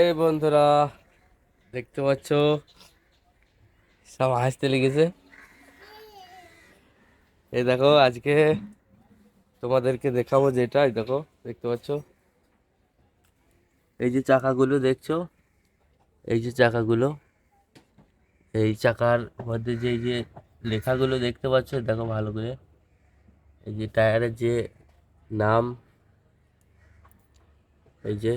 এই বন্ধুরা, দেখতে পাচ্ছ সব হাসতে লেগেছে। এই দেখো, আজকে তোমাদেরকে দেখাবো যেটা, এই দেখো দেখতে পাচ্ছ, এই যে চাকাগুলো দেখছো, এই যে চাকাগুলো, এই চাকার মধ্যে যে এই যে লেখাগুলো দেখতে পাচ্ছ, দেখো ভালো করে। এই যে টায়ারের যে নাম, এই যে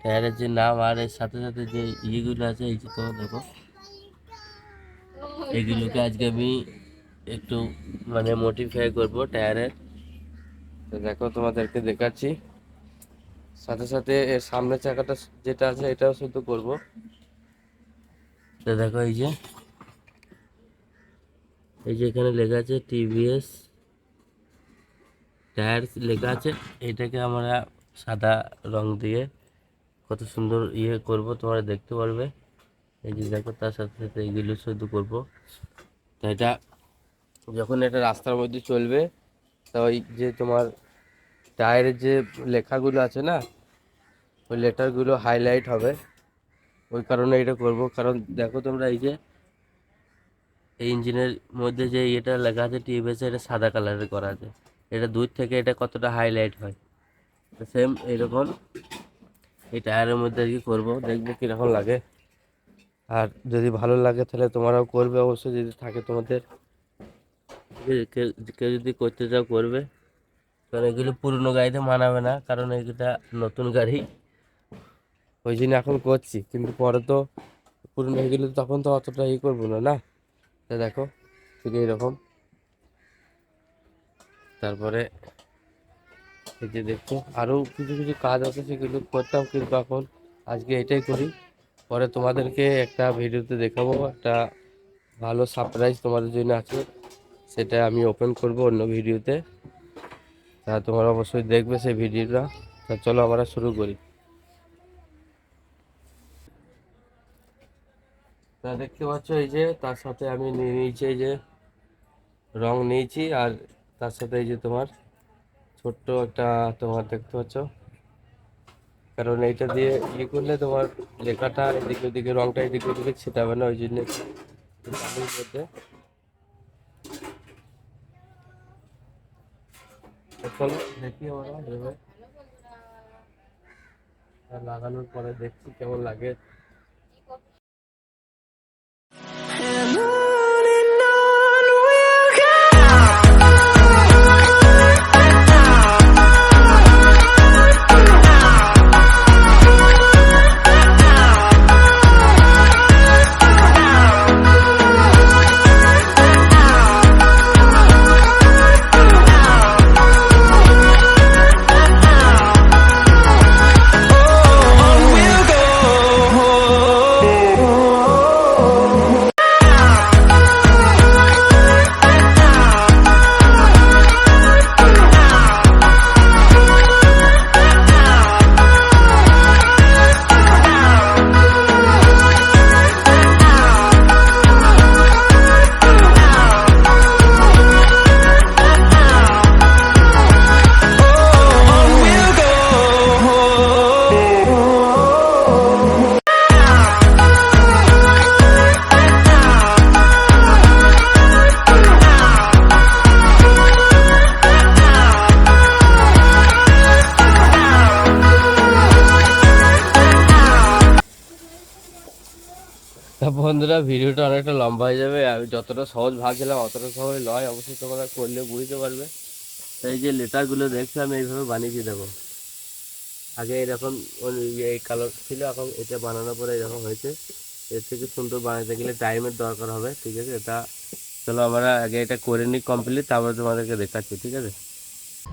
টায়ারের যে নাম, আর এর সাথে সাথে যে ইয়েগুলো আছে, এই যে তো দেখো, এগুলোকে আজকে আমি একটু মানে মডিফাই করবো টায়ারের। তো দেখো তোমাদেরকে দেখাচ্ছি, সাথে সাথে এর সামনের চাকাটা যেটা আছে এটাও শুদ্ধ করব। তো দেখো, এই যে এখানে লেখা আছে টিভিএস টায়ার লেখা আছে। এটাকে আমরা সাদা রং দিয়ে কত সুন্দর করব, তোমরা দেখতে পারবে। এই যে দেখো, তার সাথে সাথে এইগুলো শুদ্ধ করব। তো এটা যখন এটা রাস্তার মধ্যে চলবে, তা ওই যে তোমার টায়ারের যে লেখাগুলো আছে না, ওই লেটারগুলো হাইলাইট হবে। ওই কারণে এটা করব, কারণ দেখো তোমরা, এই যে এই ইঞ্জিনের মধ্যে যে এটা লেখা আছে টিভিএস, এটা সাদা কালারের করা আছে। এটা দূর থেকে এটা কতটা হাইলাইট হয়, তো সেম এইরকম এই টায়ারের মধ্যে আর কি করবো, দেখবো কীরকম লাগে। আর যদি ভালো লাগে তাহলে তোমরাও করবে অবশ্যই, যদি থাকে তোমাদের, কেউ যদি করতে চাও করবে। কারণ এগুলো পুরনো গাড়িতে মানাবে না, কারণ এটা নতুন গাড়ি, ওই জন্য এখন করছি। কিন্তু পরে তো পুরনো হয়ে গেলে তখন তো অতটা করবো না, না। তা দেখো, ঠিক এইরকম। তারপরে এই যে দেখছো, আরও কিছু কিছু কাজ আছে, সেগুলো করতাম, কিন্তু এখন আজকে এটাই করি। পরে তোমাদেরকে একটা ভিডিওতে দেখাবো, একটা ভালো সারপ্রাইজ তোমাদের জন্য আছে, সেটা আমি ওপেন করব অন্য ভিডিওতে। তা তোমরা অবশ্যই দেখবে সেই ভিডিওটা। তা চলো আমরা শুরু করি। তা দেখতে পাচ্ছ, এই যে তার সাথে আমি নিয়ে নিয়েছি, এই যে রং নিয়েছি, আর তার সাথে এই যে তোমার ছোট্ট একটা, তোমার দেখতে পাচ্ছ, কারণ এইটা দিয়ে করলে তোমার লেখাটা এদিকে ওদিকে, রংটা এদিকে ওদিকে ছিটাবে না, ওই জন্য আলুর মধ্যে। তো চলো দেখি আমরা এভাবে লাগানোর পরে দেখছি কেমন লাগে। তা বন্ধুরা, ভিডিওটা অনেকটা লম্বা হয়ে যাবে। আমি যতটা সহজ ভাবছিলাম অতটা সহজ নয়, অবশ্যই তোমরা করলে বুঝতে পারবে। এই যে লেটারগুলো দেখছো, আমি এইভাবে বানিয়েছি। দেখো, আগে এরকম এই কালার ছিল, এখন এটা বানানোর পরে এরকম হয়েছে। এর থেকে সুন্দর বানাতে গেলে টাইমের দরকার হবে, ঠিক আছে। এটা চলো আমরা আগে এটা করে নিই কমপ্লিট, তারপরে তোমাদেরকে দেখাচ্ছি, ঠিক আছে।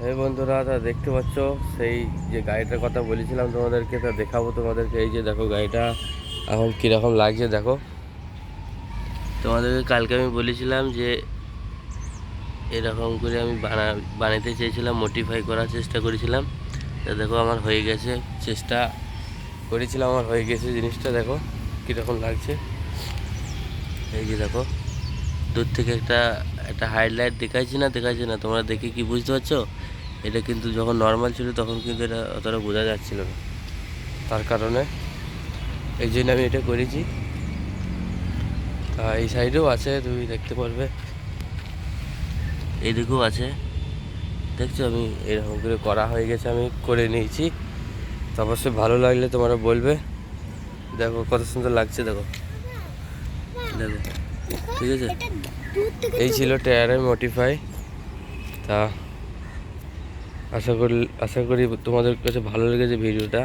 এই বন্ধুরা, তা দেখতে পাচ্ছ সেই যে গাড়িটার কথা বলেছিলাম তোমাদেরকে, তা দেখাবো তোমাদেরকে। এই যে দেখো গাড়িটা এখন কীরকম লাগছে দেখো। তোমাদেরকে কালকে আমি বলেছিলাম যে এরকম করে আমি বানাতে চেয়েছিলাম, মডিফাই করার চেষ্টা করেছিলাম। তা দেখো আমার হয়ে গেছে, চেষ্টা করেছিলাম, আমার হয়ে গেছে জিনিসটা। দেখো কীরকম লাগছে। এই যে দেখো, দূর থেকে একটা একটা হাইলাইট দেখাচ্ছি না তোমরা দেখে কি বুঝতে পারছো? এটা কিন্তু যখন নর্মাল ছিল তখন কিন্তু এটা অতটা বোঝা যাচ্ছিল না। তার কারণে এই জন্য আমি এটা করেছি। এই সাইডেও আছে, তুমি দেখতে পারবে, এইদিকেও আছে, দেখছো আমি এরকম করে করা হয়ে গেছে, আমি করে নিয়েছি। তো অবশ্যই ভালো লাগলে তোমরা বলবে। দেখো কত সুন্দর লাগছে, দেখো দেখো, ঠিক আছে। এই ছিল টায়ারের মডিফাই। তা আশা করি তোমাদের কাছে ভালো লেগেছে ভিডিওটা।